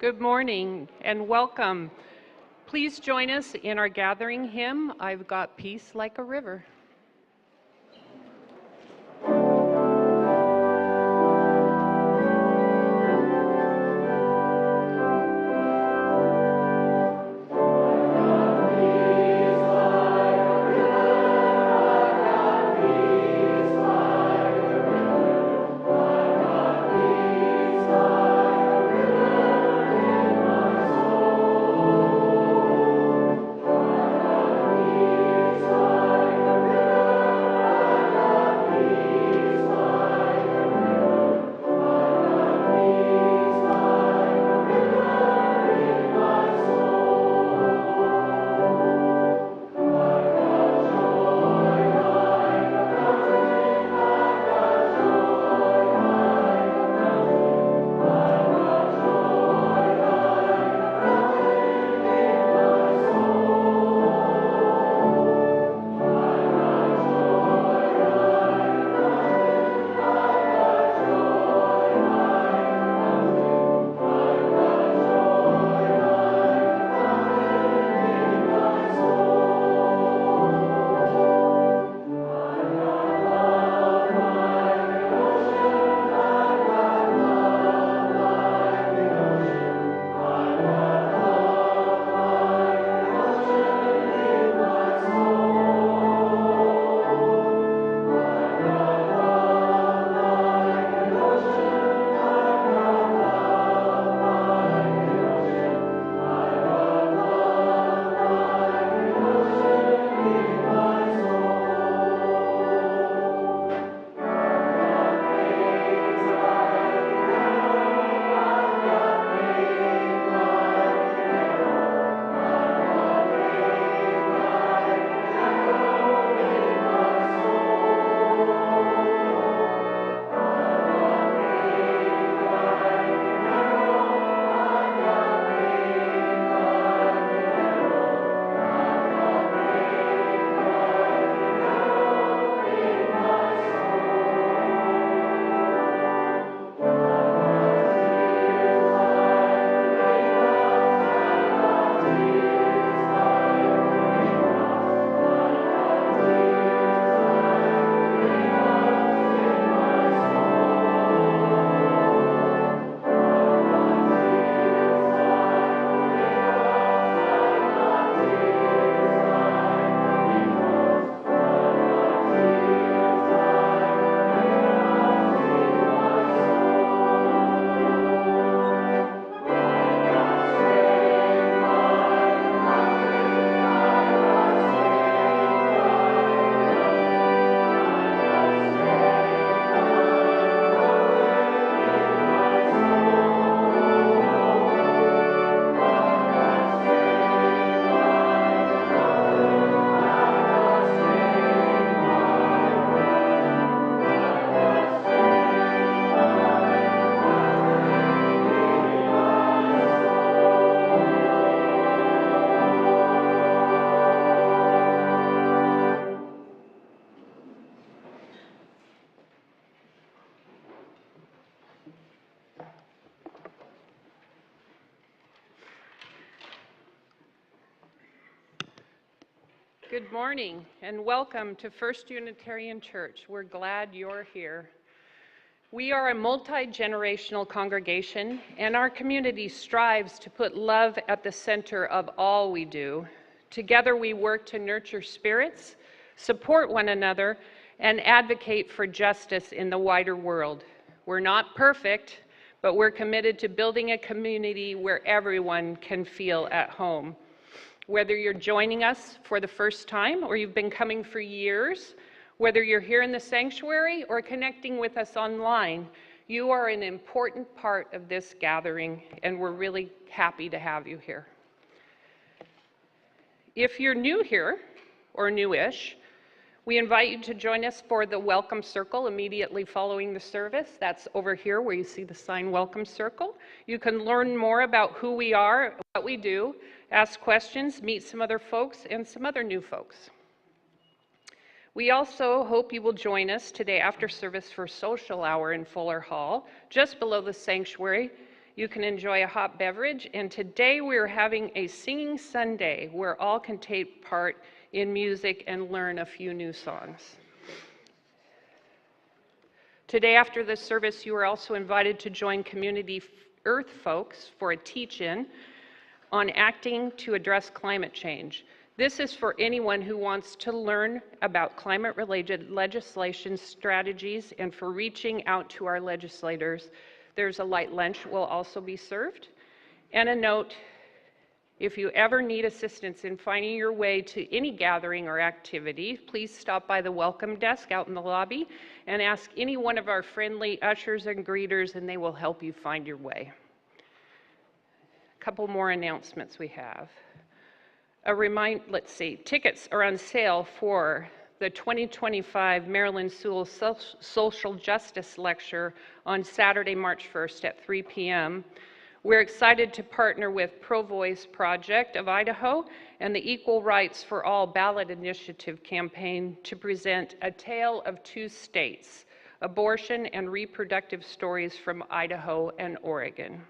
Good morning and welcome. Please join us in our gathering hymn, I've Got Peace Like a River. Good morning and welcome to First Unitarian Church. We're glad you're here. We are a multi-generational congregation and our community strives to put love at the center of all we do. Together we work to nurture spirits, support one another, and advocate for justice in the wider world. We're not perfect, but we're committed to building a community where everyone can feel at home. Whether you're joining us for the first time or you've been coming for years, whether you're here in the sanctuary or connecting with us online, you are an important part of this gathering, and we're really happy to have you here. If you're new here, or newish, we invite you to join us for the Welcome Circle immediately following the service. That's over here where you see the sign Welcome Circle. You can learn more about who we are, what we do, ask questions, meet some other folks, and some other new folks. We also hope you will join us today after service for social hour in Fuller Hall, just below the sanctuary. You can enjoy a hot beverage, and today we're having a singing Sunday where all can take part in music and learn a few new songs. Today after the service, you are also invited to join Community Earth folks for a teach-in on acting to address climate change. This is for anyone who wants to learn about climate-related legislation strategies and for reaching out to our legislators. There's a light lunch will also be served. And a note, if you ever need assistance in finding your way to any gathering or activity, please stop by the welcome desk out in the lobby and ask any one of our friendly ushers and greeters, and they will help you find your way. A couple more announcements we have. Tickets are on sale for the 2025 Marilyn Sewell Social Justice Lecture on Saturday, March 1st at 3 p.m. We're excited to partner with Pro Voice Project of Idaho and the Equal Rights for All ballot initiative campaign to present A Tale of Two States, Abortion and Reproductive Stories from Idaho and Oregon.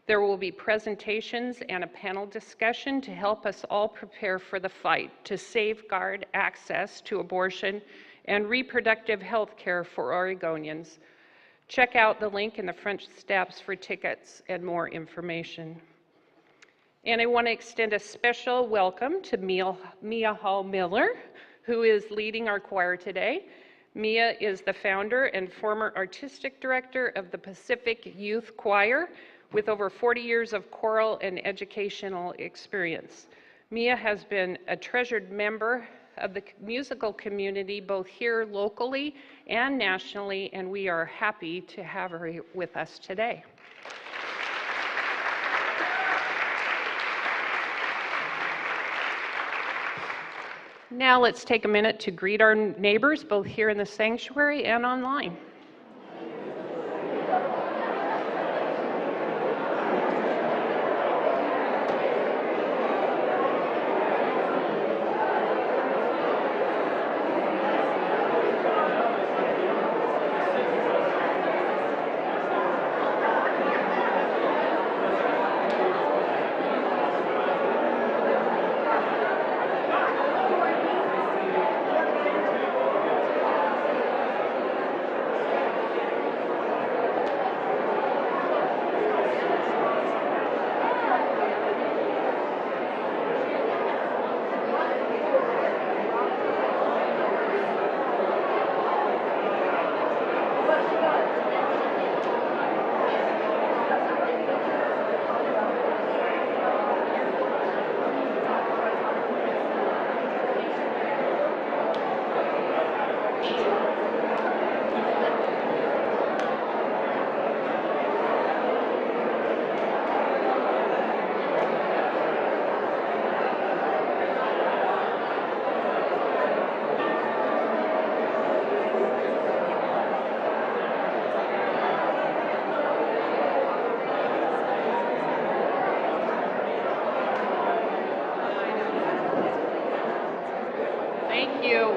There will be presentations and a panel discussion to help us all prepare for the fight to safeguard access to abortion and reproductive health care for Oregonians. Check out the link in the front steps for tickets and more information. And I want to extend a special welcome to Mia Hall-Miller, who is leading our choir today. Mia is the founder and former artistic director of the Pacific Youth Choir, with over 40 years of choral and educational experience. Mia has been a treasured member of the musical community both here locally and nationally, and we are happy to have her with us today. Now let's take a minute to greet our neighbors both here in the sanctuary and online.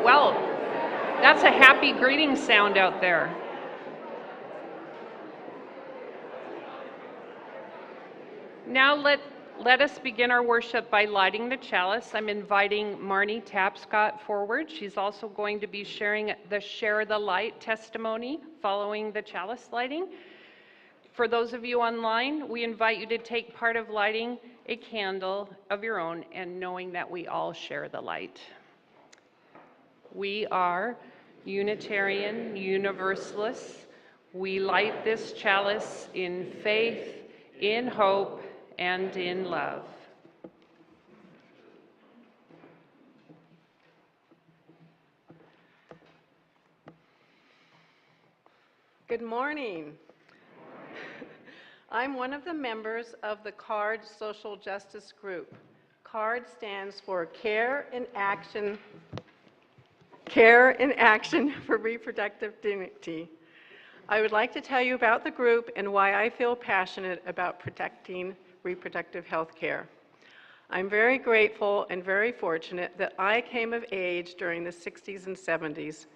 Well, that's a happy greeting sound out there. Now let us begin our worship by lighting the chalice. I'm inviting Marnie Tapscott forward. She's also going to be sharing the Share the Light testimony following the chalice lighting. For those of you online, we invite you to take part of lighting a candle of your own and knowing that we all share the light. We are Unitarian Universalists. We light this chalice in faith, in hope, and in love. Good morning. I'm one of the members of the CARD Social Justice Group. CARD stands for Care in Action for Reproductive Dignity. I would like to tell you about the group and why I feel passionate about protecting reproductive health care. I'm very grateful and very fortunate that I came of age during the 60s and 70s.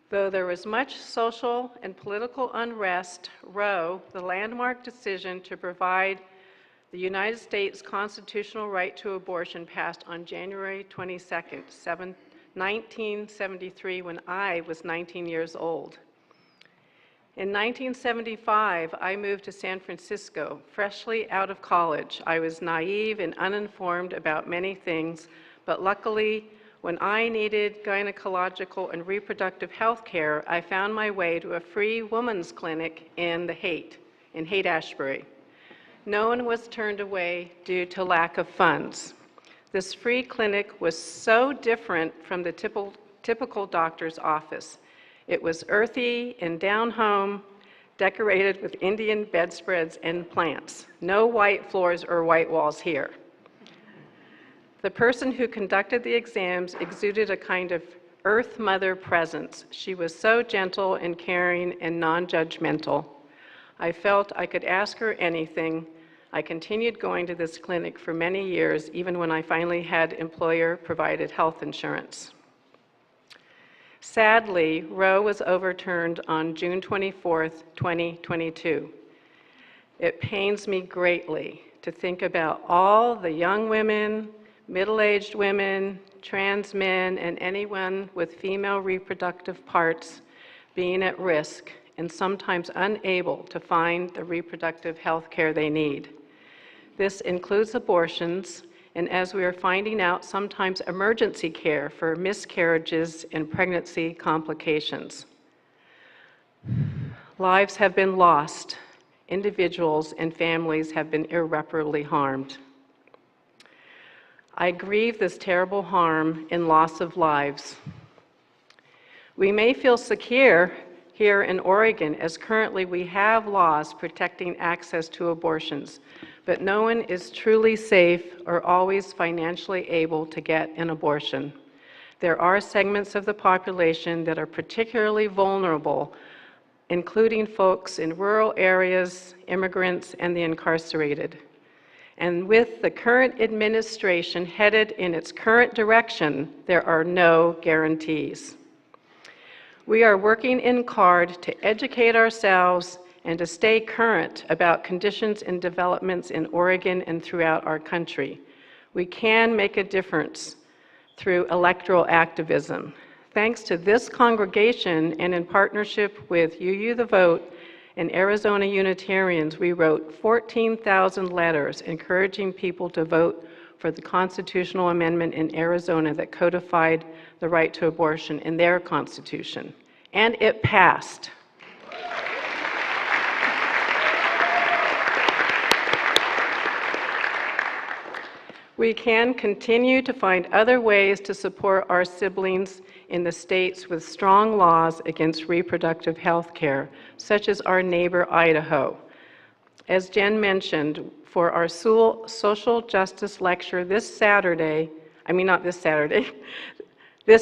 Though there was much social and political unrest, Roe, the landmark decision to provide the United States constitutional right to abortion, passed on January 22nd, 1973, when I was 19 years old. In 1975, I moved to San Francisco, freshly out of college. I was naive and uninformed about many things, but luckily, when I needed gynecological and reproductive health care, I found my way to a free women's clinic in Haight-Ashbury. No one was turned away due to lack of funds. This free clinic was so different from the typical doctor's office. It was earthy and down home, decorated with Indian bedspreads and plants. No white floors or white walls here. The person who conducted the exams exuded a kind of Earth Mother presence. She was so gentle and caring and non-judgmental. I felt I could ask her anything. I continued going to this clinic for many years, even when I finally had employer-provided health insurance. Sadly, Roe was overturned on June 24th, 2022. It pains me greatly to think about all the young women, middle-aged women, trans men, and anyone with female reproductive parts being at risk and sometimes unable to find the reproductive health care they need. This includes abortions, and as we are finding out, sometimes emergency care for miscarriages and pregnancy complications. Lives have been lost. Individuals and families have been irreparably harmed. I grieve this terrible harm and loss of lives. We may feel secure here in Oregon, as currently we have laws protecting access to abortions, but no one is truly safe or always financially able to get an abortion. There are segments of the population that are particularly vulnerable, including folks in rural areas, immigrants, and the incarcerated. And with the current administration headed in its current direction, there are no guarantees. We are working in CARD to educate ourselves and to stay current about conditions and developments in Oregon and throughout our country. We can make a difference through electoral activism. Thanks to this congregation and in partnership with UU the Vote and Arizona Unitarians, we wrote 14,000 letters encouraging people to vote for the constitutional amendment in Arizona that codified the right to abortion in their constitution. And it passed. We can continue to find other ways to support our siblings in the states with strong laws against reproductive health care, such as our neighbor Idaho. As Jen mentioned, for our social justice lecture this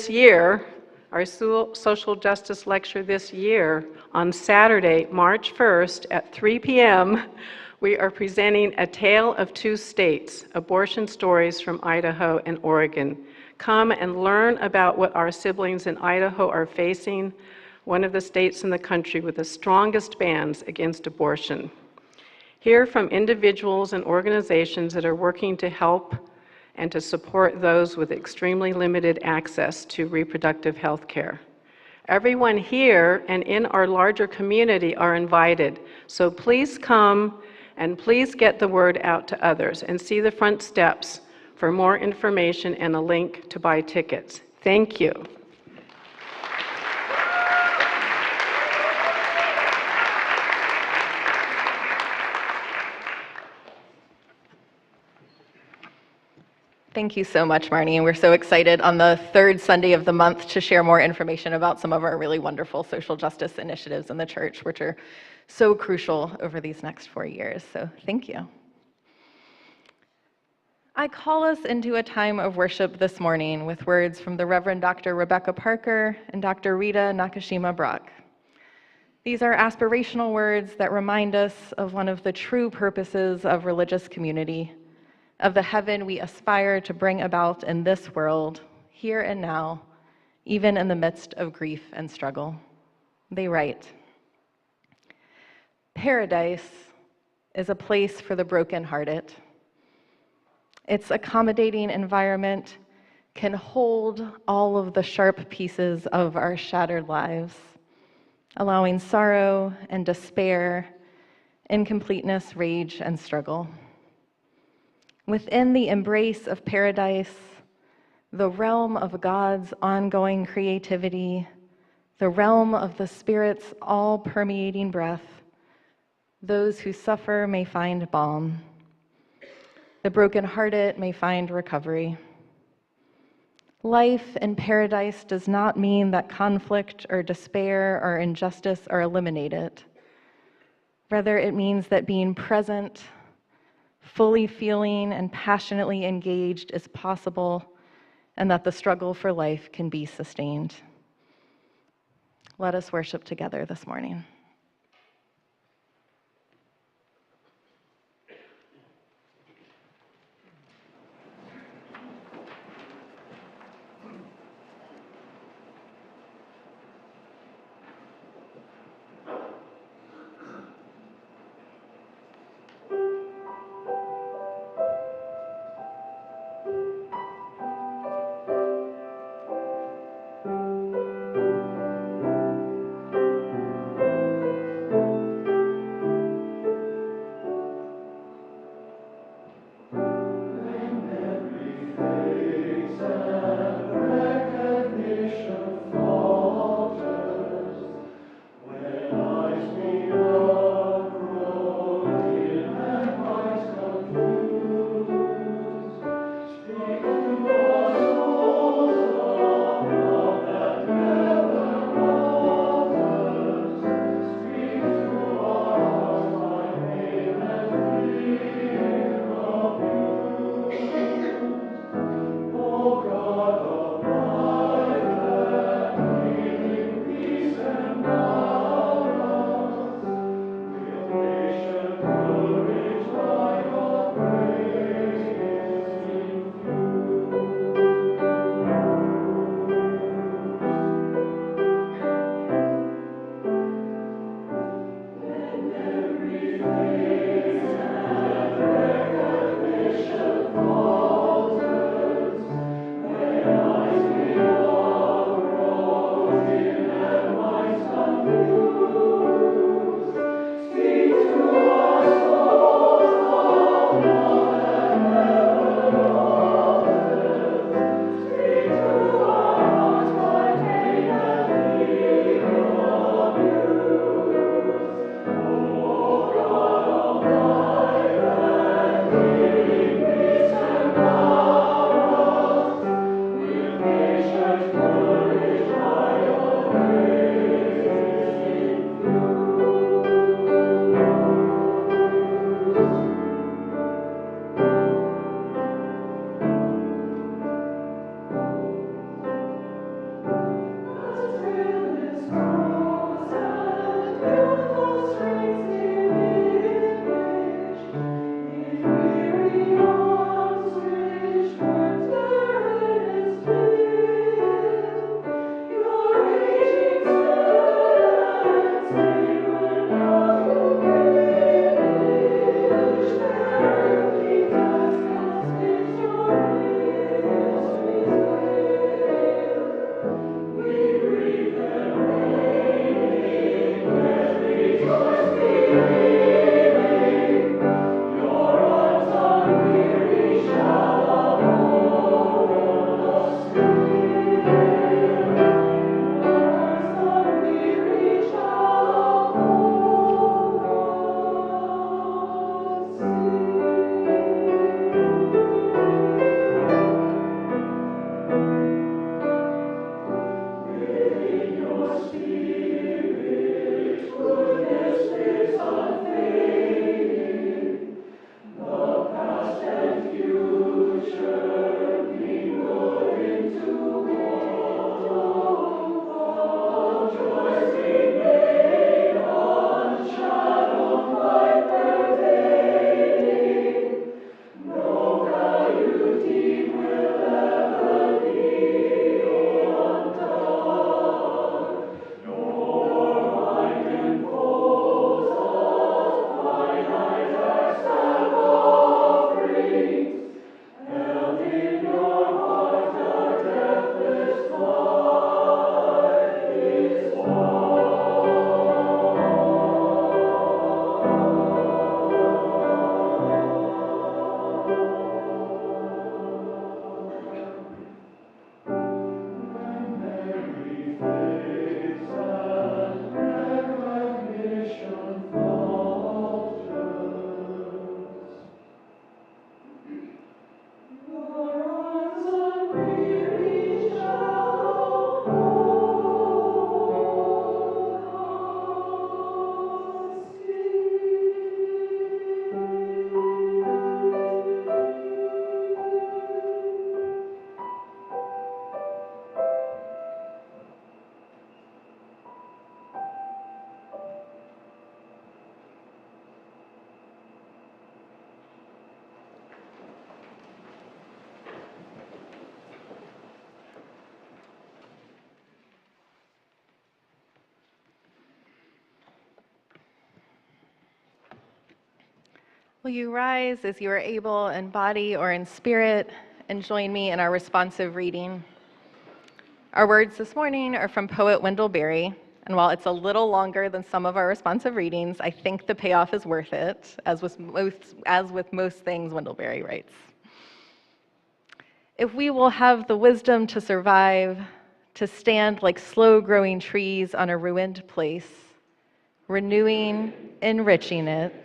year, our social justice lecture this year, on Saturday, March 1st at 3 p.m., we are presenting A Tale of Two States, Abortion Stories from Idaho and Oregon. Come and learn about what our siblings in Idaho are facing, one of the states in the country with the strongest bans against abortion. Hear from individuals and organizations that are working to help and to support those with extremely limited access to reproductive health care. Everyone here and in our larger community are invited, so please come and please get the word out to others and see the front steps for more information and a link to buy tickets. Thank you. Thank you so much, Marnie. And we're so excited on the third Sunday of the month to share more information about some of our really wonderful social justice initiatives in the church, which are so crucial over these next 4 years. So thank you. I call us into a time of worship this morning with words from the Reverend Dr. Rebecca Parker and Dr. Rita Nakashima Brock. These are aspirational words that remind us of one of the true purposes of religious community, of the heaven we aspire to bring about in this world, here and now, even in the midst of grief and struggle. They write, "Paradise is a place for the brokenhearted. Its accommodating environment can hold all of the sharp pieces of our shattered lives, allowing sorrow and despair, incompleteness, rage, and struggle. Within the embrace of paradise, the realm of God's ongoing creativity, the realm of the Spirit's all-permeating breath, those who suffer may find balm. The brokenhearted may find recovery. Life in paradise does not mean that conflict or despair or injustice are eliminated. Rather, it means that being present, fully feeling, and passionately engaged is possible, and that the struggle for life can be sustained." Let us worship together this morning. Will you rise as you are able in body or in spirit and join me in our responsive reading? Our words this morning are from poet Wendell Berry, and while it's a little longer than some of our responsive readings, I think the payoff is worth it, as with most things Wendell Berry writes. If we will have the wisdom to survive, to stand like slow-growing trees on a ruined place, renewing, enriching it,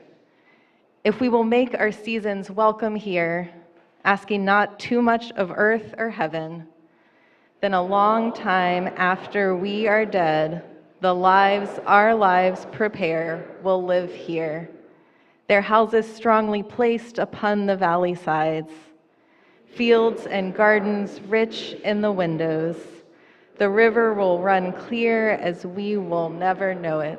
if we will make our seasons welcome here, asking not too much of earth or heaven, then a long time after we are dead, the lives our lives prepare will live here, their houses strongly placed upon the valley sides, fields and gardens rich in the windows. The river will run clear as we will never know it,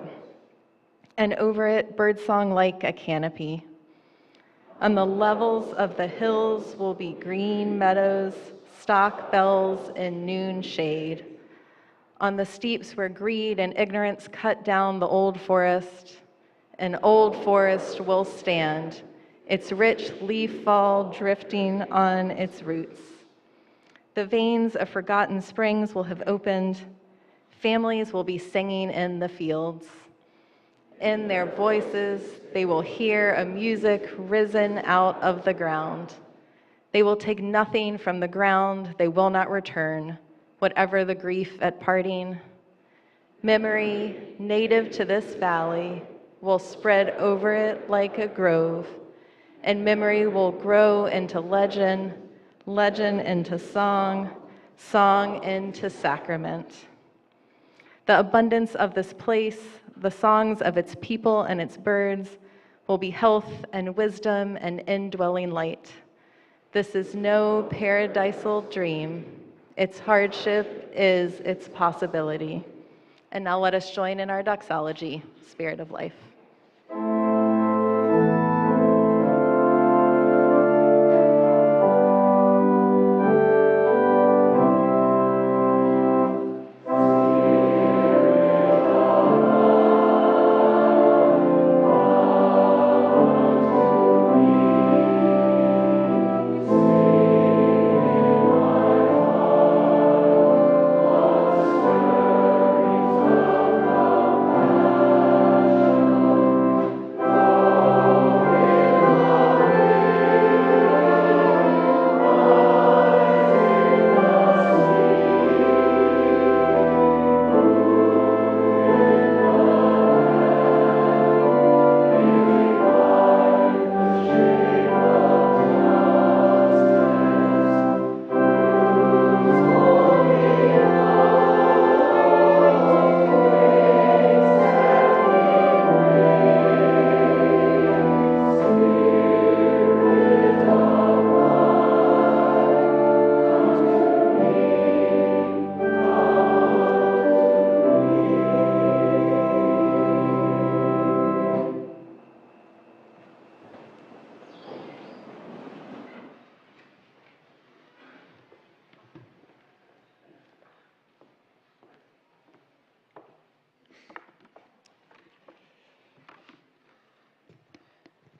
and over it birdsong like a canopy. On the levels of the hills will be green meadows, stock bells in noon shade. On the steeps where greed and ignorance cut down the old forest, an old forest will stand, its rich leaf fall drifting on its roots. The veins of forgotten springs will have opened. Families will be singing in the fields. In their voices, they will hear a music risen out of the ground. They will take nothing from the ground, they will not return, whatever the grief at parting. Memory, native to this valley, will spread over it like a grove, and memory will grow into legend, legend into song, song into sacrament. The abundance of this place, the songs of its people and its birds, will be health and wisdom and indwelling light. This is no paradisal dream. Its hardship is its possibility. And now let us join in our doxology, Spirit of Life.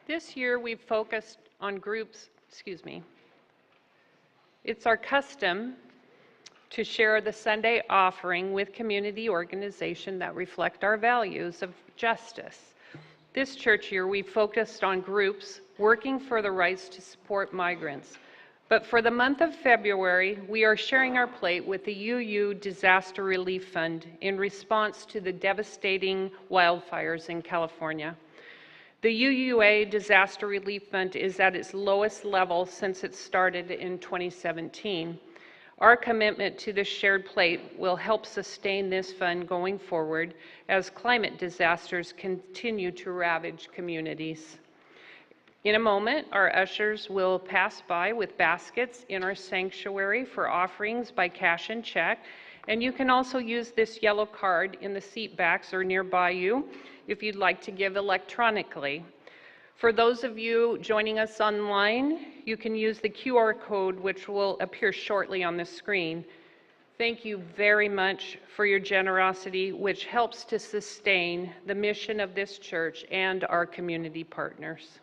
This year we've focused on groups, It's our custom to share the Sunday offering with community organizations that reflect our values of justice. This church year we focused on groups working for the rights to support migrants. But for the month of February, we are sharing our plate with the UU Disaster Relief Fund in response to the devastating wildfires in California. The UUA Disaster Relief Fund is at its lowest level since it started in 2017. Our commitment to the shared plate will help sustain this fund going forward as climate disasters continue to ravage communities. In a moment, our ushers will pass by with baskets in our sanctuary for offerings by cash and check, and you can also use this yellow card in the seat backs or nearby you if you'd like to give electronically. For those of you joining us online, you can use the QR code which will appear shortly on the screen. Thank you very much for your generosity, which helps to sustain the mission of this church and our community partners.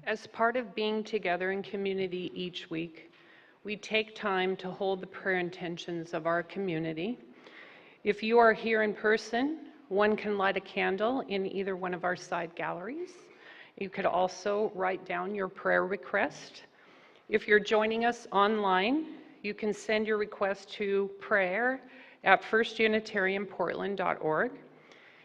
As part of being together in community each week, we take time to hold the prayer intentions of our community. If you are here in person, one can light a candle in either one of our side galleries. You could also write down your prayer request. If you're joining us online, you can send your request to prayer@firstunitarianportland.org.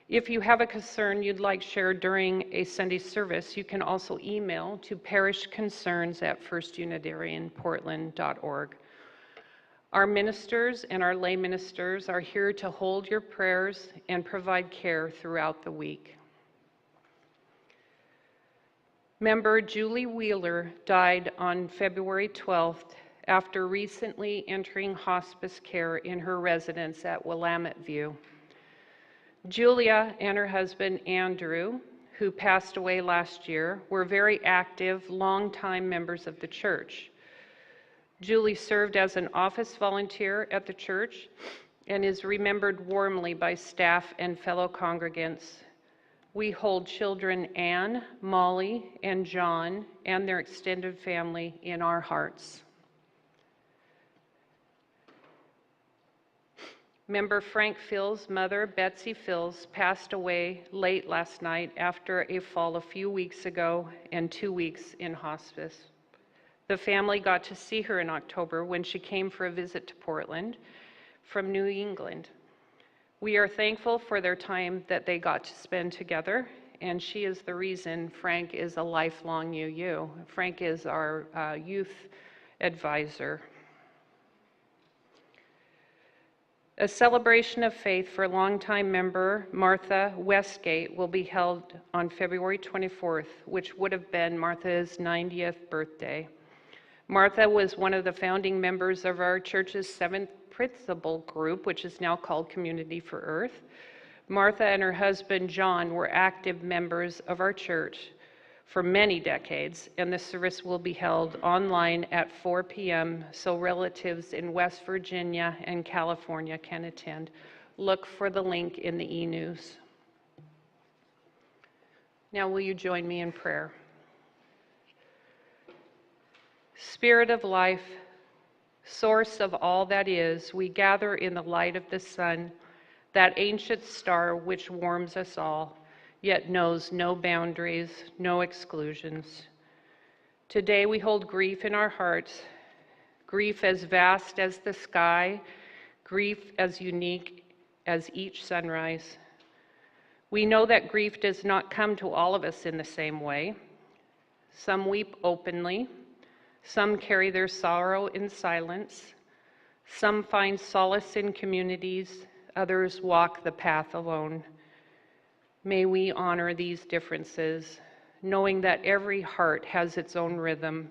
If you have a concern you'd like shared during a Sunday service, you can also email to parishconcerns@firstunitarianportland.org. Our ministers and our lay ministers are here to hold your prayers and provide care throughout the week. Member Julie Wheeler died on February 12th after recently entering hospice care in her residence at Willamette View. Julia and her husband Andrew, who passed away last year, were very active, longtime members of the church. Julie served as an office volunteer at the church and is remembered warmly by staff and fellow congregants. We hold children Anne, Molly, and John and their extended family in our hearts. Member Frank Phil's mother, Betsy Phils, passed away late last night after a fall a few weeks ago and 2 weeks in hospice. The family got to see her in October when she came for a visit to Portland from New England. We are thankful for their time that they got to spend together, and she is the reason Frank is a lifelong UU. Frank is our youth advisor. A celebration of faith for longtime member Martha Westgate will be held on February 24th, which would have been Martha's 90th birthday. Martha was one of the founding members of our church's seventh principal group, which is now called Community for Earth. Martha and her husband John were active members of our church for many decades, and the service will be held online at 4 p.m. so relatives in West Virginia and California can attend. Look for the link in the e-news. Now will you join me in prayer? Spirit of life, source of all that is, we gather in the light of the sun, that ancient star which warms us all, yet knows no boundaries, no exclusions. Today we hold grief in our hearts, grief as vast as the sky, grief as unique as each sunrise. We know that grief does not come to all of us in the same way. Some weep openly, some carry their sorrow in silence, some find solace in communities, others walk the path alone. May we honor these differences, knowing that every heart has its own rhythm,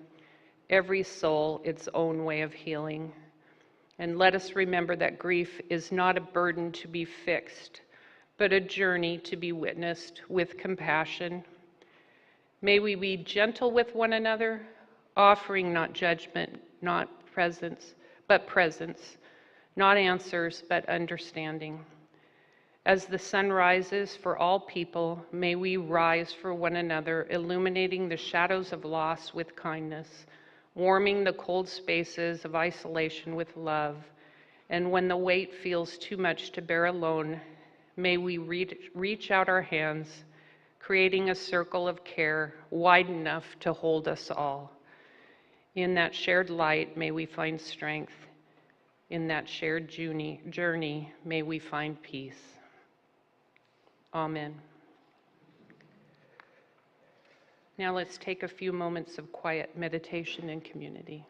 every soul its own way of healing. And let us remember that grief is not a burden to be fixed, but a journey to be witnessed with compassion. May we be gentle with one another, offering not judgment, not presence, but presence, not answers, but understanding. As the sun rises for all people, may we rise for one another, illuminating the shadows of loss with kindness, warming the cold spaces of isolation with love. And when the weight feels too much to bear alone, may we reach out our hands, creating a circle of care wide enough to hold us all. In that shared light, may we find strength. In that shared journey, may we find peace. Amen. Now let's take a few moments of quiet meditation and community.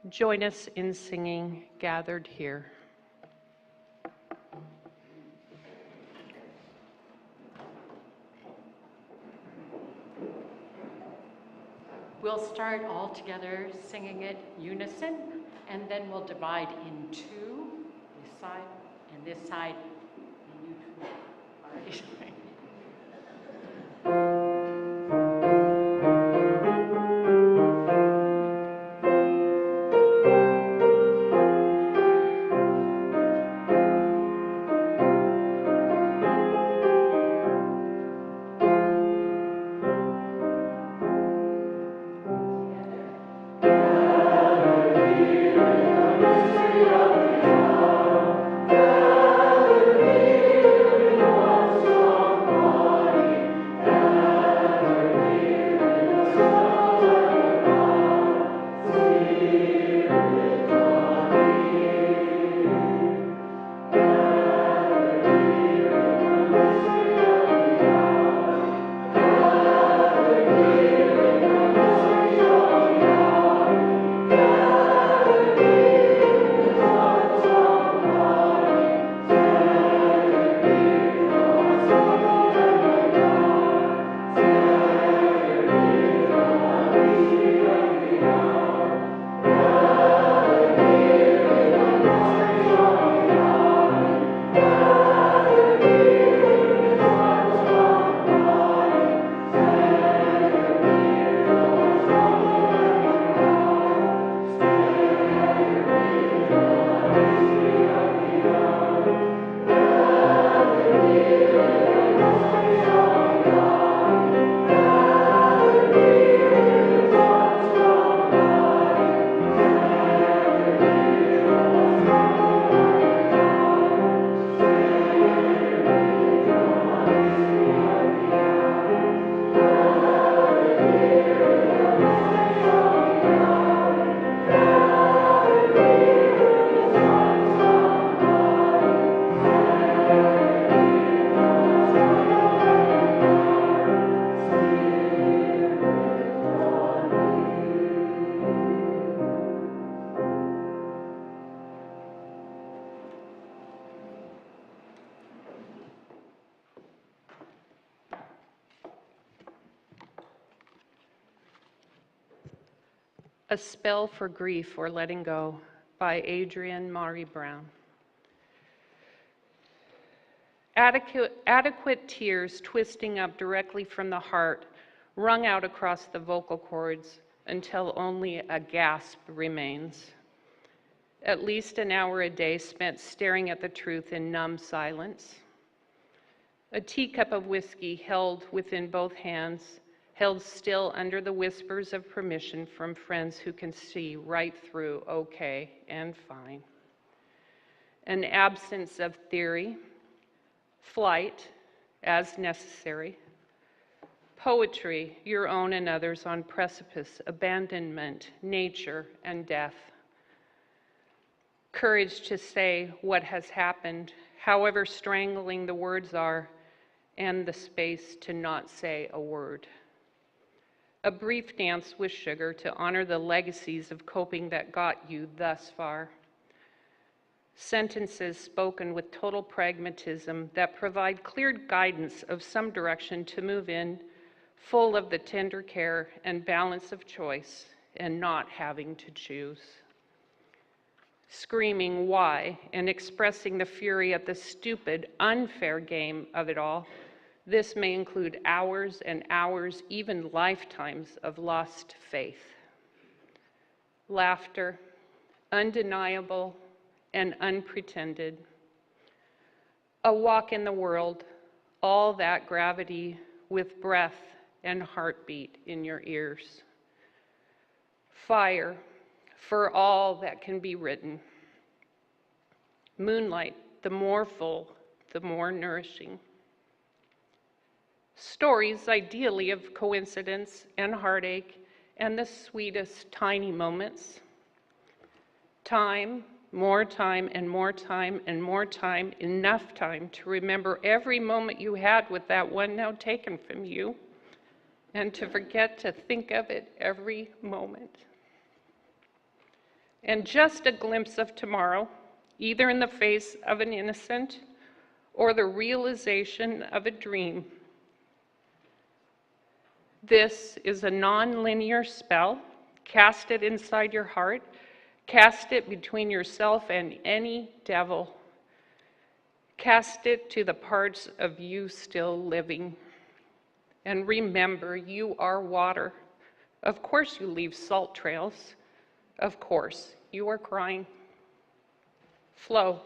Join us in singing Gathered Here. We'll start all together singing it unison, and then we'll divide in two, this side and this side, and you two. All right. A Spell for Grief or Letting Go by Adrienne Mari Brown. Adequate tears twisting up directly from the heart, wrung out across the vocal cords until only a gasp remains. At least an hour a day spent staring at the truth in numb silence. A teacup of whiskey held within both hands, held still under the whispers of permission from friends who can see right through okay and fine. An absence of theory, flight as necessary, poetry, your own and others on precipice, abandonment, nature, and death. Courage to say what has happened, however strangling the words are, and the space to not say a word. A brief dance with sugar to honor the legacies of coping that got you thus far. Sentences spoken with total pragmatism that provide clear guidance of some direction to move in, full of the tender care and balance of choice and not having to choose. Screaming why and expressing the fury at the stupid, unfair game of it all. This may include hours and hours, even lifetimes of lost faith. Laughter, undeniable and unpretended. A walk in the world, all that gravity with breath and heartbeat in your ears. Fire for all that can be written. Moonlight, the more full, the more nourishing. Stories, ideally, of coincidence and heartache and the sweetest tiny moments. Time, more time and more time and more time, enough time to remember every moment you had with that one now taken from you, and to forget to think of it every moment. And just a glimpse of tomorrow, either in the face of an innocent or the realization of a dream. This is a non-linear spell. Cast it inside your heart. Cast it between yourself and any devil. Cast it to the parts of you still living. And remember, you are water. Of course you leave salt trails. Of course you are crying. Flow.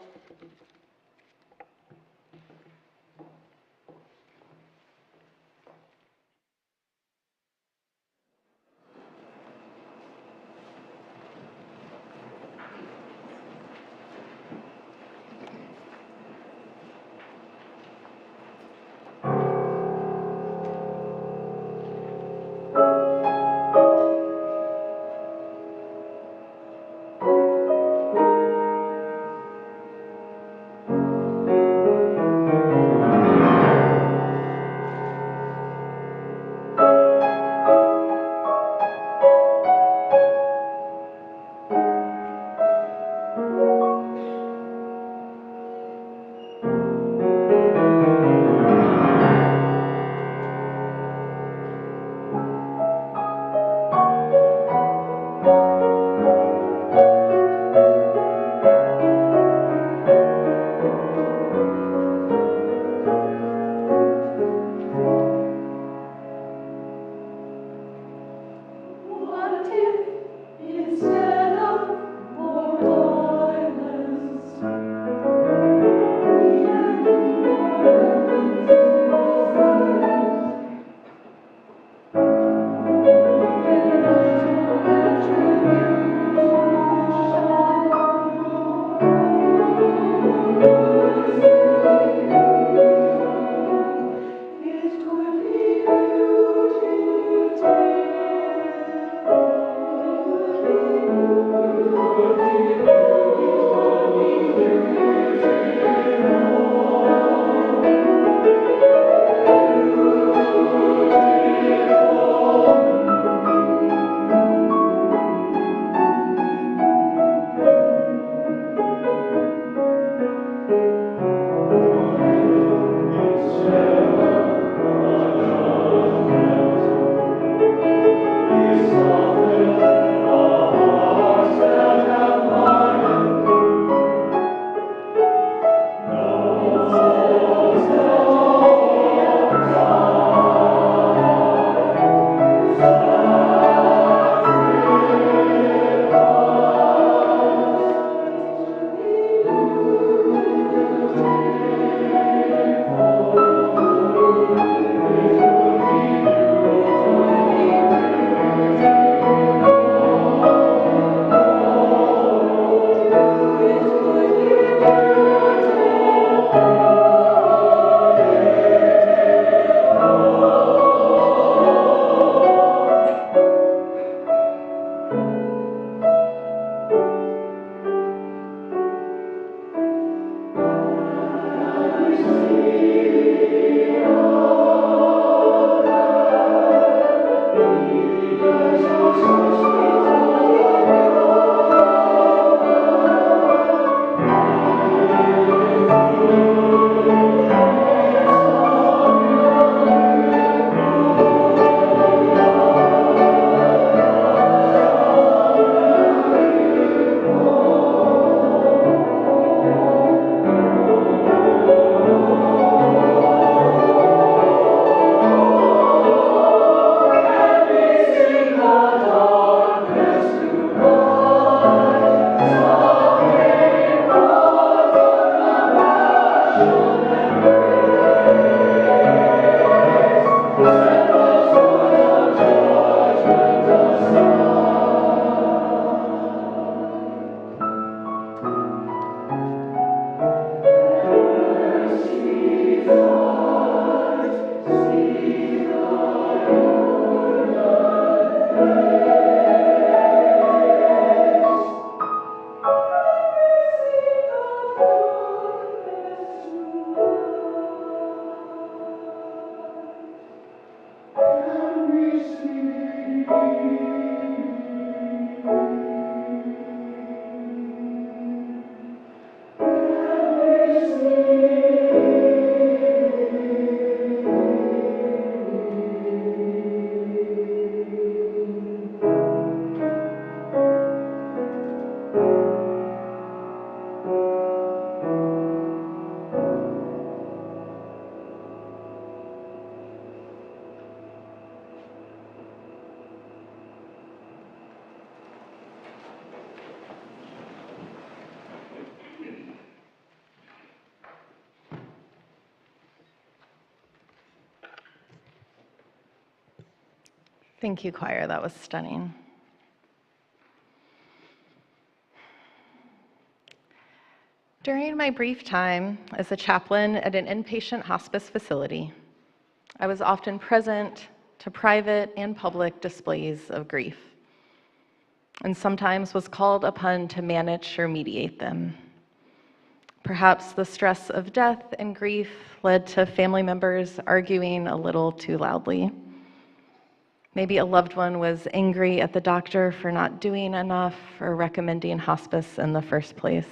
Thank you, choir. That was stunning. During my brief time as a chaplain at an inpatient hospice facility, I was often present to private and public displays of grief, and sometimes was called upon to manage or mediate them. Perhaps the stress of death and grief led to family members arguing a little too loudly. Maybe a loved one was angry at the doctor for not doing enough or recommending hospice in the first place.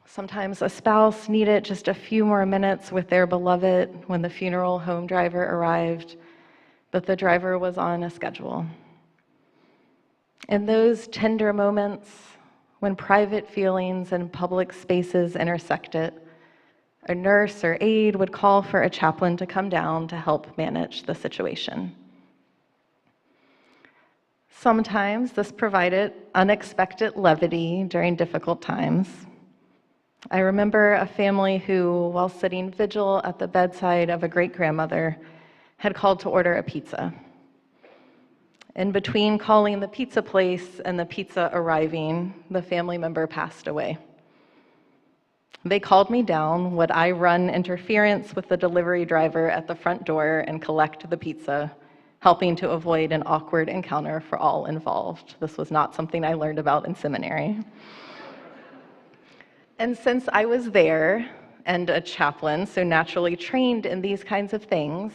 Sometimes a spouse needed just a few more minutes with their beloved when the funeral home driver arrived, but the driver was on a schedule. In those tender moments, when private feelings and public spaces intersected, a nurse or aide would call for a chaplain to come down to help manage the situation. Sometimes this provided unexpected levity during difficult times. I remember a family who, while sitting vigil at the bedside of a great-grandmother, had called to order a pizza. In between calling the pizza place and the pizza arriving, the family member passed away. They called me down. Would I run interference with the delivery driver at the front door and collect the pizza, helping to avoid an awkward encounter for all involved? This was not something I learned about in seminary. And since I was there and a chaplain, so naturally trained in these kinds of things,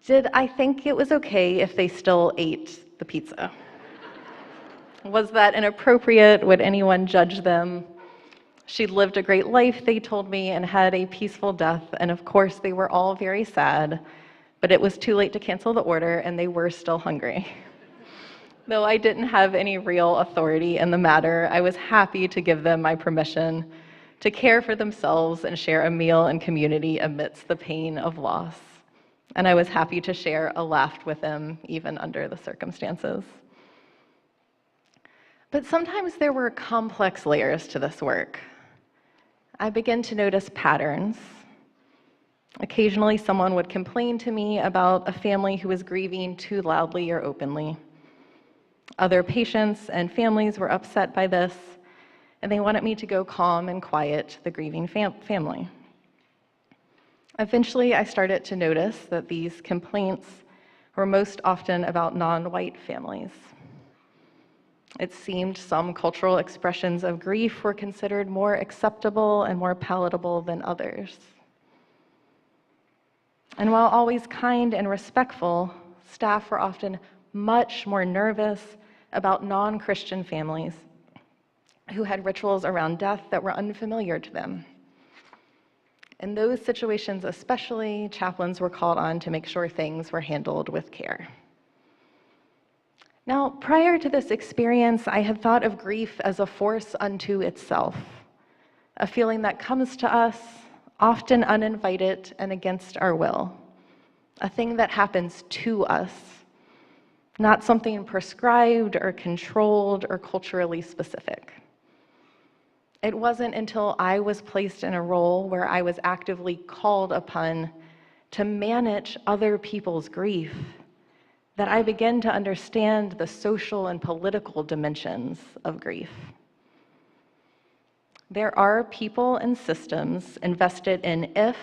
did I think it was okay if they still ate the pizza? Was that inappropriate? Would anyone judge them? She'd lived a great life, they told me, and had a peaceful death, and of course they were all very sad, but it was too late to cancel the order and they were still hungry. Though I didn't have any real authority in the matter, I was happy to give them my permission to care for themselves and share a meal and community amidst the pain of loss. And I was happy to share a laugh with them, even under the circumstances. But sometimes there were complex layers to this work. I began to notice patterns. Occasionally, someone would complain to me about a family who was grieving too loudly or openly. Other patients and families were upset by this, and they wanted me to go calm and quiet the grieving family. Eventually, I started to notice that these complaints were most often about non-white families. It seemed some cultural expressions of grief were considered more acceptable and more palatable than others. And while always kind and respectful, staff were often much more nervous about non-Christian families who had rituals around death that were unfamiliar to them. In those situations especially, chaplains were called on to make sure things were handled with care. Now, prior to this experience, I had thought of grief as a force unto itself, a feeling that comes to us, often uninvited and against our will, a thing that happens to us, not something prescribed or controlled or culturally specific. It wasn't until I was placed in a role where I was actively called upon to manage other people's grief that I began to understand the social and political dimensions of grief. There are people and systems invested in if,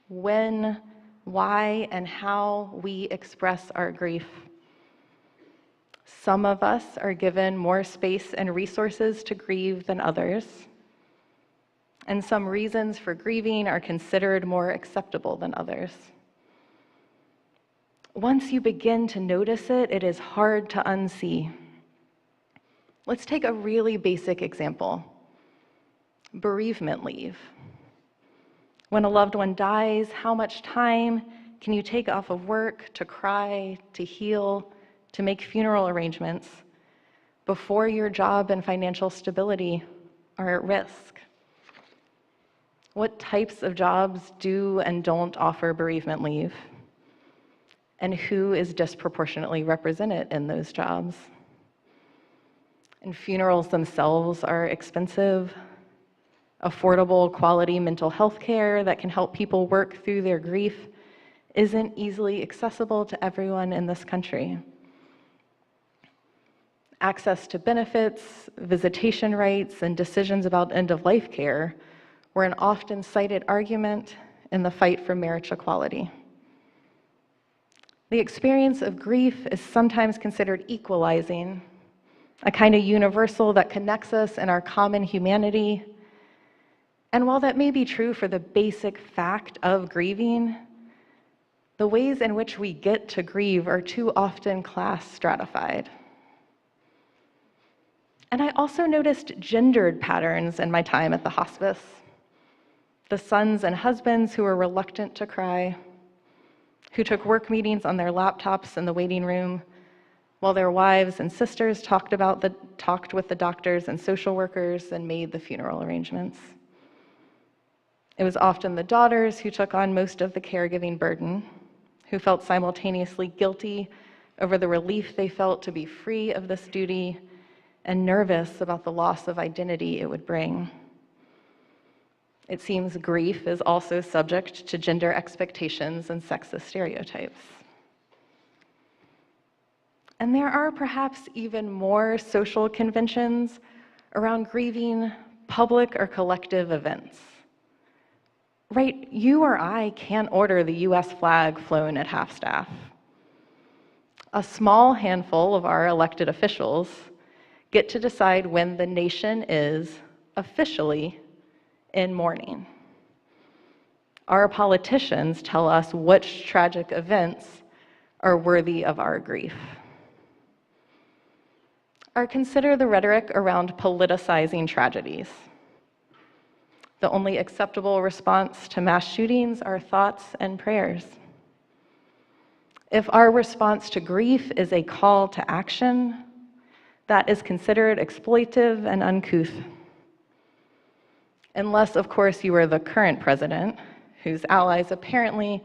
when, why, and how we express our grief. Some of us are given more space and resources to grieve than others, and some reasons for grieving are considered more acceptable than others. Once you begin to notice it, it is hard to unsee. Let's take a really basic example: bereavement leave. When a loved one dies, how much time can you take off of work to cry, to heal, to make funeral arrangements before your job and financial stability are at risk? What types of jobs do and don't offer bereavement leave? And who is disproportionately represented in those jobs? And funerals themselves are expensive. Affordable, quality mental health care that can help people work through their grief isn't easily accessible to everyone in this country. Access to benefits, visitation rights, and decisions about end-of-life care were an often cited argument in the fight for marriage equality. The experience of grief is sometimes considered equalizing, a kind of universal that connects us in our common humanity. And while that may be true for the basic fact of grieving, the ways in which we get to grieve are too often class stratified. And I also noticed gendered patterns in my time at the hospice. The sons and husbands who were reluctant to cry, who took work meetings on their laptops in the waiting room, while their wives and sisters talked with the doctors and social workers and made the funeral arrangements. It was often the daughters who took on most of the caregiving burden, who felt simultaneously guilty over the relief they felt to be free of this duty and nervous about the loss of identity it would bring. It seems grief is also subject to gender expectations and sexist stereotypes. And there are perhaps even more social conventions around grieving public or collective events. Right, you or I can't order the US flag flown at half-staff. A small handful of our elected officials get to decide when the nation is officially in mourning. Our politicians tell us which tragic events are worthy of our grief. Or consider the rhetoric around politicizing tragedies. The only acceptable response to mass shootings are thoughts and prayers. If our response to grief is a call to action, that is considered exploitive and uncouth. Unless, of course, you are the current president, whose allies apparently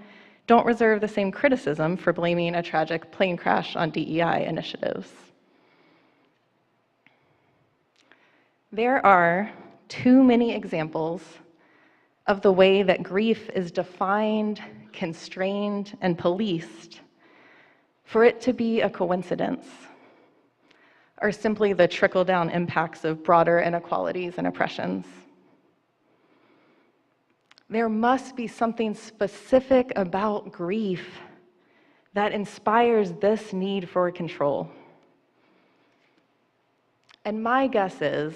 don't reserve the same criticism for blaming a tragic plane crash on DEI initiatives. There are too many examples of the way that grief is defined, constrained, and policed for it to be a coincidence, or simply the trickle-down impacts of broader inequalities and oppressions. There must be something specific about grief that inspires this need for control. And my guess is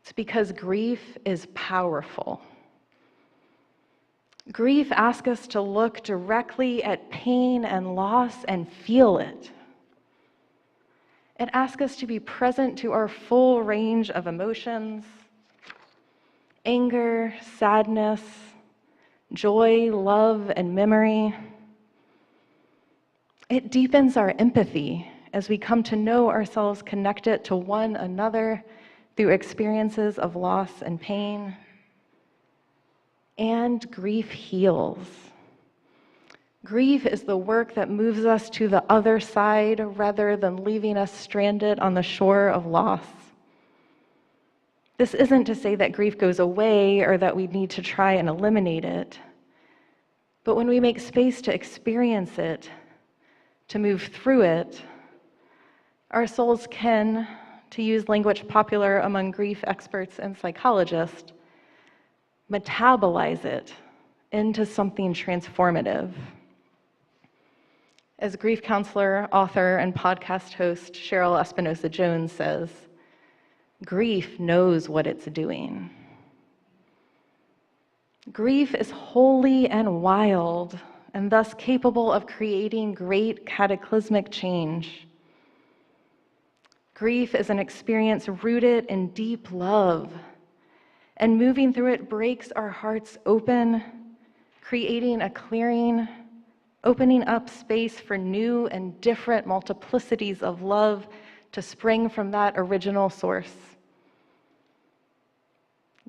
it's because grief is powerful. Grief asks us to look directly at pain and loss and feel it. It asks us to be present to our full range of emotions: anger, sadness, joy, love, and memory. It deepens our empathy as we come to know ourselves connected to one another through experiences of loss and pain. And grief heals. Grief is the work that moves us to the other side rather than leaving us stranded on the shore of loss. This isn't to say that grief goes away or that we need to try and eliminate it. But when we make space to experience it, to move through it, our souls can, to use language popular among grief experts and psychologists, metabolize it into something transformative. As grief counselor, author, and podcast host Cheryl Espinosa-Jones says, grief knows what it's doing. Grief is holy and wild, and thus capable of creating great cataclysmic change. Grief is an experience rooted in deep love, and moving through it breaks our hearts open, creating a clearing, opening up space for new and different multiplicities of love to spring from that original source.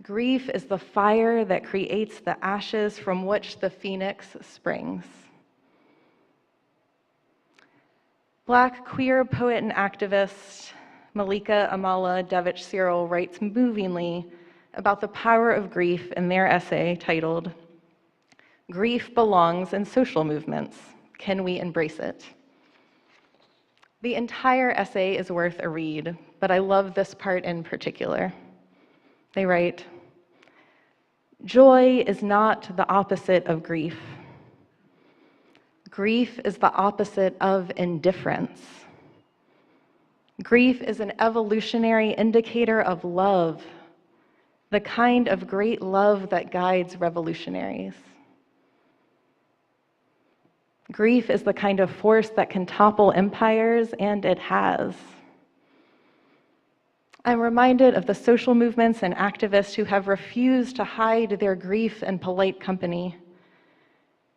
Grief is the fire that creates the ashes from which the phoenix springs. Black queer poet and activist Malika Amala Devich Cyril writes movingly about the power of grief in their essay titled, Grief belongs in social movements. Can we embrace it? The entire essay is worth a read, but I love this part in particular. They write, "Joy is not the opposite of grief. Grief is the opposite of indifference. Grief is an evolutionary indicator of love, the kind of great love that guides revolutionaries. Grief is the kind of force that can topple empires, and it has. I'm reminded of the social movements and activists who have refused to hide their grief in polite company,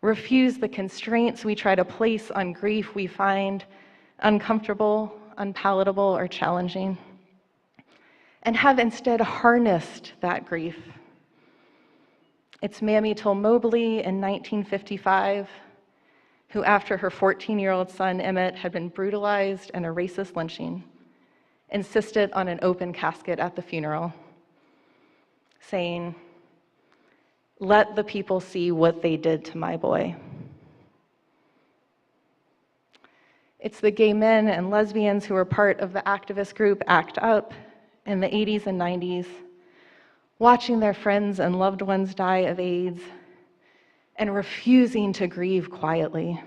refuse the constraints we try to place on grief we find uncomfortable, unpalatable, or challenging, and have instead harnessed that grief. It's Mamie Till Mobley in 1955, who after her 14-year-old son Emmett had been brutalized in a racist lynching, insisted on an open casket at the funeral, saying, "Let the people see what they did to my boy." It's the gay men and lesbians who were part of the activist group ACT UP in the 80s and 90s, watching their friends and loved ones die of AIDS and refusing to grieve quietly.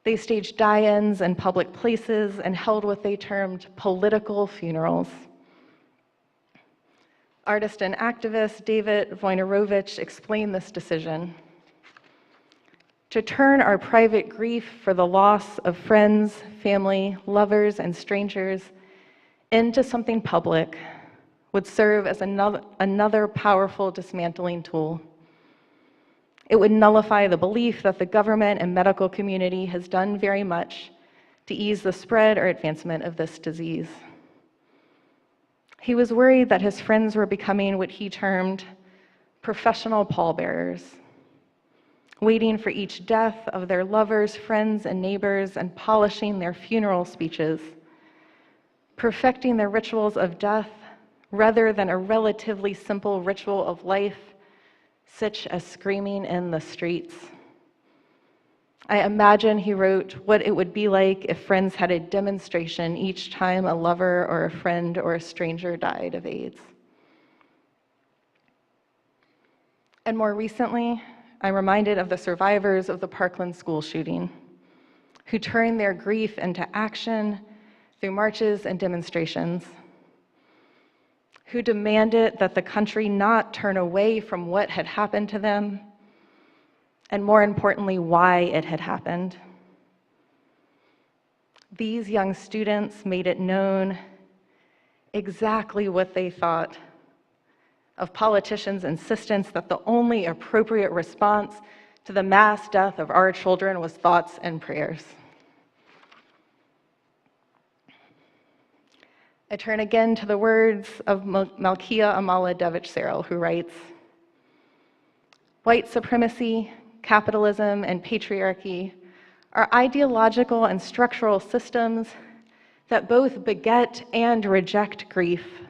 They staged die-ins in public places and held what they termed political funerals. Artist and activist David Wojnarowicz explained this decision: to turn our private grief for the loss of friends, family, lovers, and strangers into something public would serve as another powerful dismantling tool. It would nullify the belief that the government and medical community has done very much to ease the spread or advancement of this disease. He was worried that his friends were becoming what he termed professional pallbearers, waiting for each death of their lovers, friends, and neighbors, and polishing their funeral speeches, perfecting their rituals of death rather than a relatively simple ritual of life, such as screaming in the streets. I imagine, he wrote, what it would be like if friends had a demonstration each time a lover or a friend or a stranger died of AIDS. And more recently, I'm reminded of the survivors of the Parkland school shooting, who turned their grief into action through marches and demonstrations, who demanded that the country not turn away from what had happened to them, and more importantly, why it had happened. These young students made it known exactly what they thought of politicians' insistence that the only appropriate response to the mass death of our children was thoughts and prayers. I turn again to the words of Malkia Amala Devich-Searle, who writes, "White supremacy, capitalism, and patriarchy are ideological and structural systems that both beget and reject grief,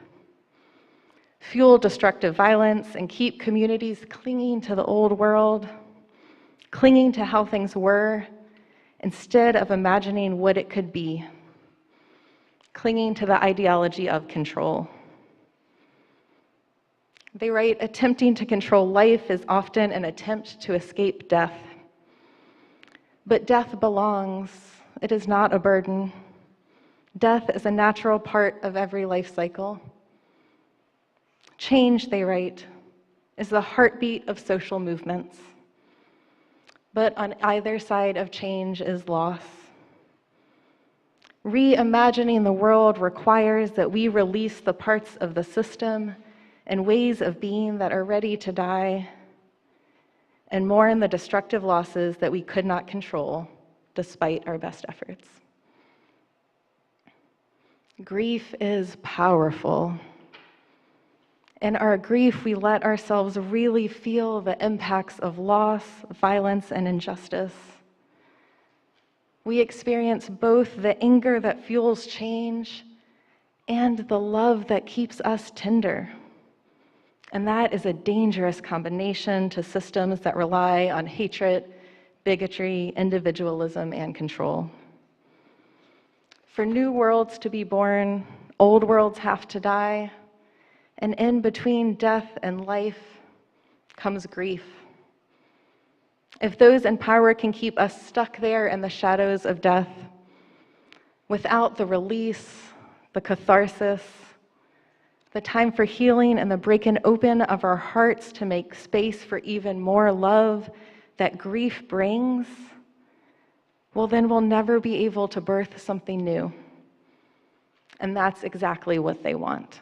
fuel destructive violence, and keep communities clinging to the old world, clinging to how things were, instead of imagining what it could be, clinging to the ideology of control." They write, "Attempting to control life is often an attempt to escape death. But death belongs. It is not a burden. Death is a natural part of every life cycle. Change," they write, "is the heartbeat of social movements. But on either side of change is loss. Reimagining the world requires that we release the parts of the system and ways of being that are ready to die, and mourn the destructive losses that we could not control despite our best efforts." Grief is powerful. In our grief, we let ourselves really feel the impacts of loss, violence, and injustice. We experience both the anger that fuels change and the love that keeps us tender, And that is a dangerous combination to systems that rely on hatred, bigotry, individualism, and control. For new worlds to be born, old worlds have to die, and in between death and life comes grief. If those in power can keep us stuck there in the shadows of death, without the release, the catharsis, the time for healing, and the breaking open of our hearts to make space for even more love that grief brings, well, then we'll never be able to birth something new. And that's exactly what they want.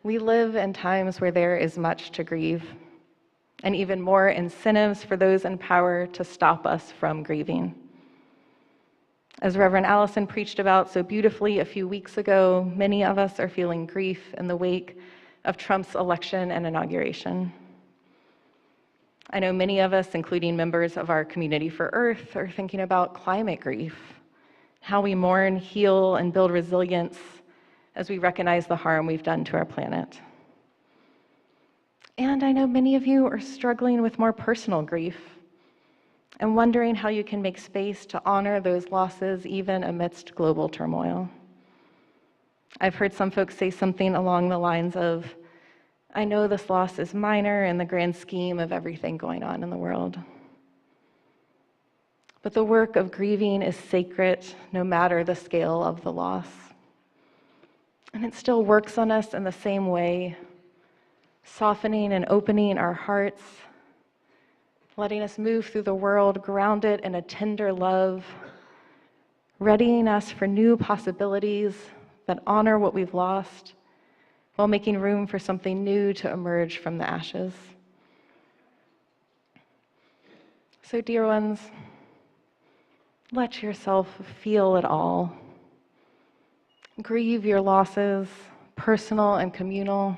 We live in times where there is much to grieve, and even more incentives for those in power to stop us from grieving. As Reverend Alison preached about so beautifully a few weeks ago, many of us are feeling grief in the wake of Trump's election and inauguration. I know many of us, including members of our Community for Earth, are thinking about climate grief, how we mourn, heal, and build resilience as we recognize the harm we've done to our planet. And I know many of you are struggling with more personal grief and wondering how you can make space to honor those losses even amidst global turmoil. I've heard some folks say something along the lines of, I know this loss is minor in the grand scheme of everything going on in the world. But the work of grieving is sacred no matter the scale of the loss. And it still works on us in the same way, softening and opening our hearts, letting us move through the world grounded in a tender love, readying us for new possibilities that honor what we've lost, while making room for something new to emerge from the ashes. So, dear ones, let yourself feel it all. Grieve your losses, personal and communal.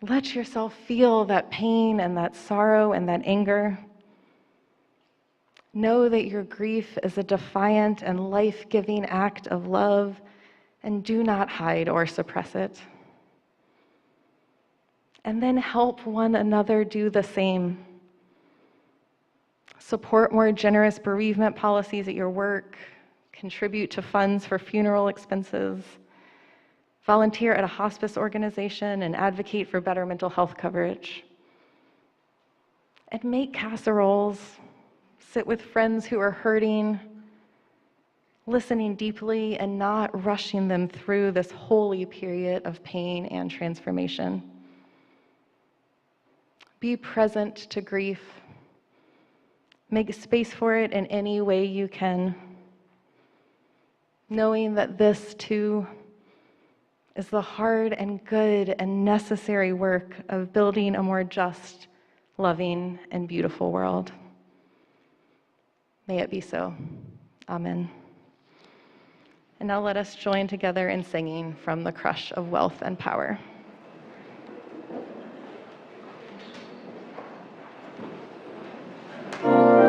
Let yourself feel that pain and that sorrow and that anger. Know that your grief is a defiant and life-giving act of love, and do not hide or suppress it. And then help one another do the same. Support more generous bereavement policies at your work, contribute to funds for funeral expenses, volunteer at a hospice organization, and advocate for better mental health coverage. And make casseroles, sit with friends who are hurting, listening deeply and not rushing them through this holy period of pain and transformation. Be present to grief. Make space for it in any way you can, knowing that this too is the hard and good and necessary work of building a more just, loving, and beautiful world. May it be so. Amen. And now let us join together in singing from The Crush of Wealth and Power. Oh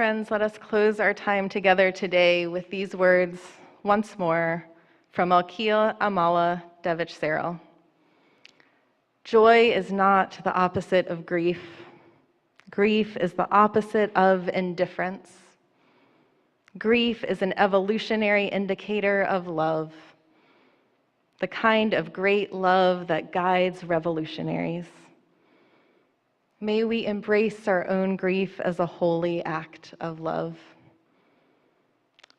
Friends, let us close our time together today with these words once more from Alkia Amala Devich Serrell. Joy is not the opposite of grief. Grief is the opposite of indifference. Grief is an evolutionary indicator of love, the kind of great love that guides revolutionaries. May we embrace our own grief as a holy act of love.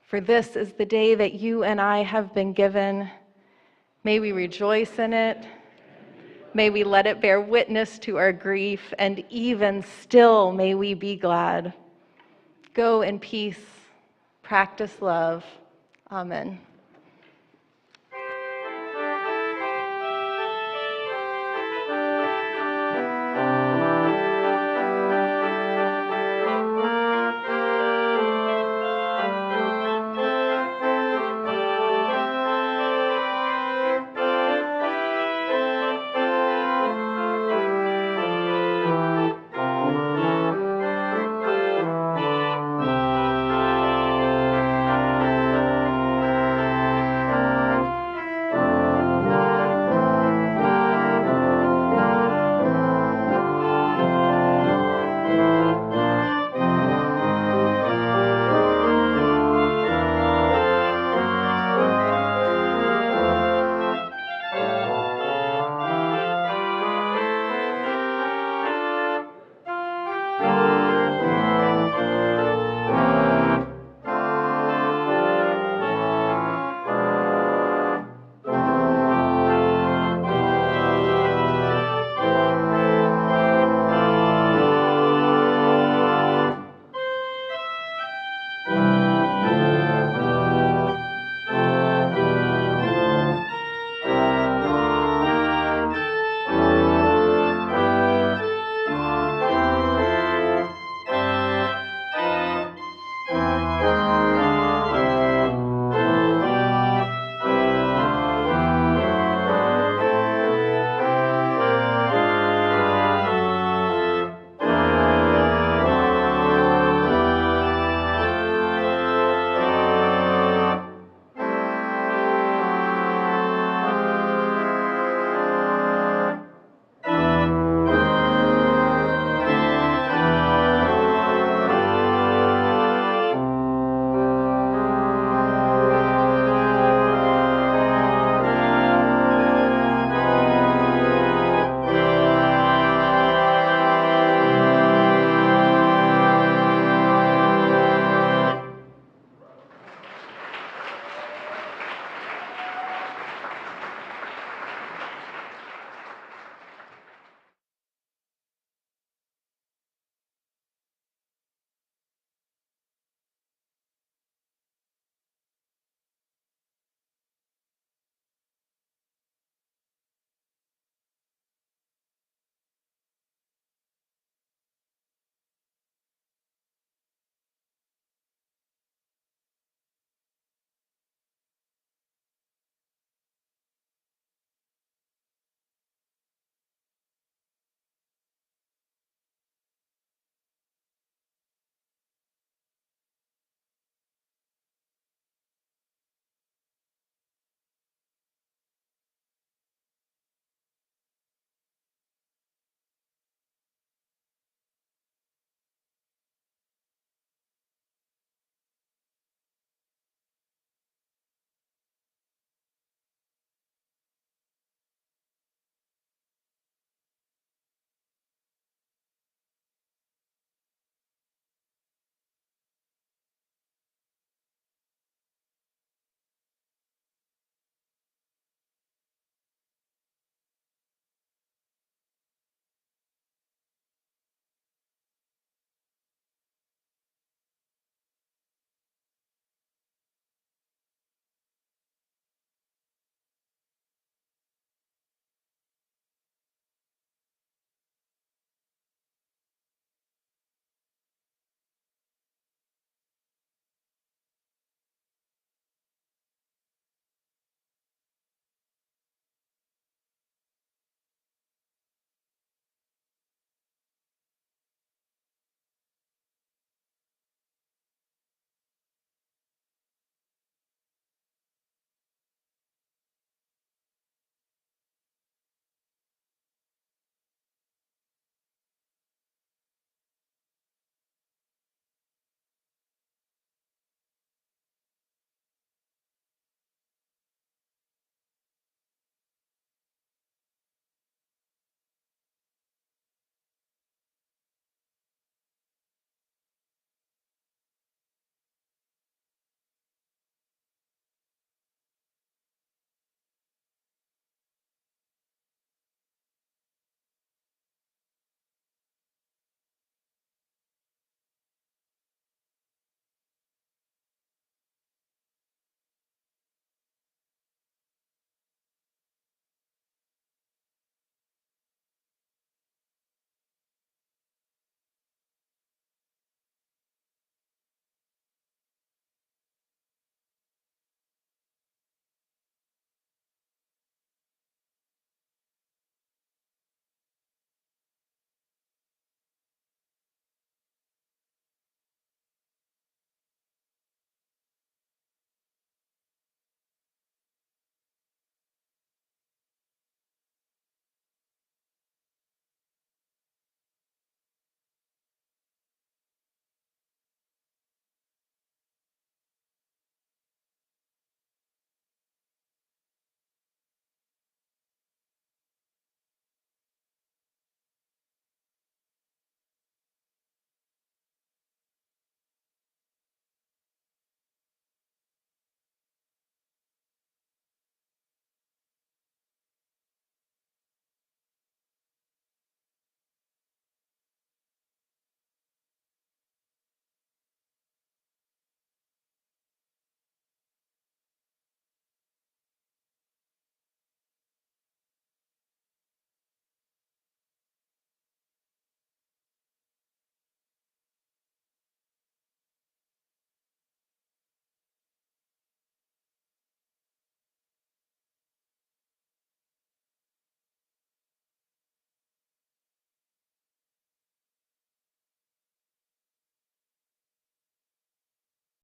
For this is the day that you and I have been given. May we rejoice in it. May we let it bear witness to our grief, and even still may we be glad. Go in peace, practice love. Amen.